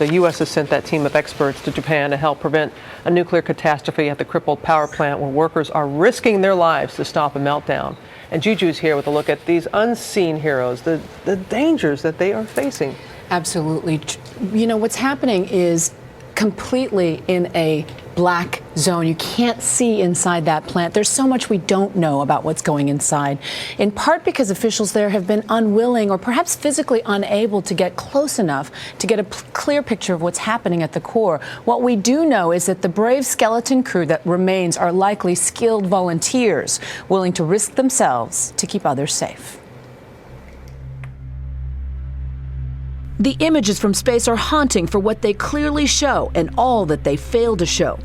the U.S. has sent that team of experts to Japan to help prevent a nuclear catastrophe at the crippled power plant where workers are risking their lives to stop a meltdown. And Juju's here with a look at these unseen heroes, the dangers that they are facing. Absolutely. You know, what's happening is completely in a black zone. You can't see inside that plant. There's so much we don't know about what's going inside, in part because officials there have been unwilling or perhaps physically unable to get close enough to get a clear picture of what's happening at the core. What we do know is that the brave skeleton crew that remains are likely skilled volunteers willing to risk themselves to keep others safe. The images from space are haunting for what they clearly show and all that they fail to show.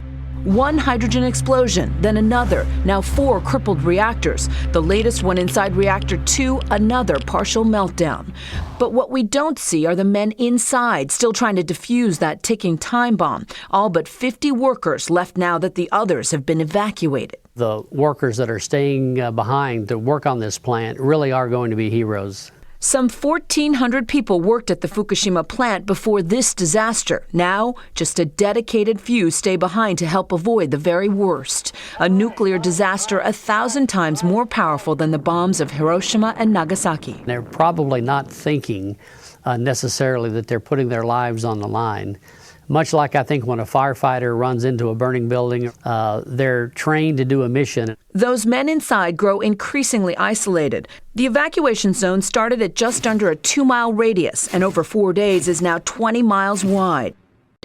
One hydrogen explosion, then another, now 4 crippled reactors. The latest one inside reactor 2, another partial meltdown. But what we don't see are the men inside, still trying to defuse that ticking time bomb. All but 50 workers left now that the others have been evacuated. The workers that are staying behind to work on this plant really are going to be heroes. Some 1,400 people worked at the Fukushima plant before this disaster. Now, just a dedicated few stay behind to help avoid the very worst. A nuclear disaster 1,000 times more powerful than the bombs of Hiroshima and Nagasaki. They're probably not thinking necessarily that they're putting their lives on the line. Much like I think when a firefighter runs into a burning building, they're trained to do a mission. Those men inside grow increasingly isolated. The evacuation zone started at just under a 2-mile radius and over 4 days is now 20 miles wide.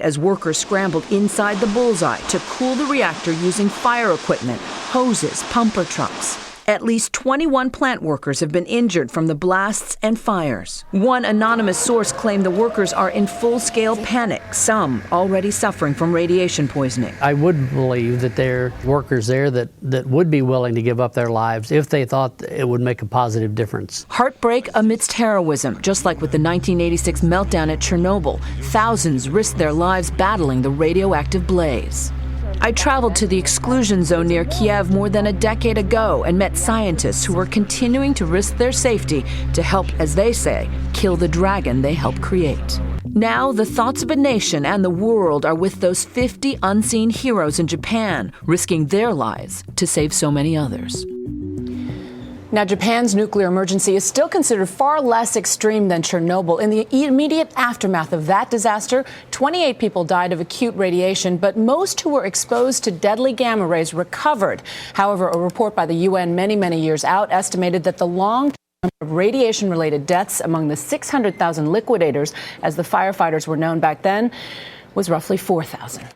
As workers scrambled inside the bullseye to cool the reactor using fire equipment, hoses, pumper trucks. At least 21 plant workers have been injured from the blasts and fires. One anonymous source claimed the workers are in full-scale panic, some already suffering from radiation poisoning. I would believe that there are workers there that would be willing to give up their lives if they thought it would make a positive difference. Heartbreak amidst heroism, just like with the 1986 meltdown at Chernobyl. Thousands risked their lives battling the radioactive blaze. I traveled to the exclusion zone near Kiev more than a decade ago and met scientists who were continuing to risk their safety to help, as they say, kill the dragon they helped create. Now, the thoughts of a nation and the world are with those 50 unseen heroes in Japan, risking their lives to save so many others. Now, Japan's nuclear emergency is still considered far less extreme than Chernobyl. In the immediate aftermath of that disaster, 28 people died of acute radiation, but most who were exposed to deadly gamma rays recovered. However, a report by the UN many years out estimated that the long-term number of radiation-related deaths among the 600,000 liquidators, as the firefighters were known back then, was roughly 4,000.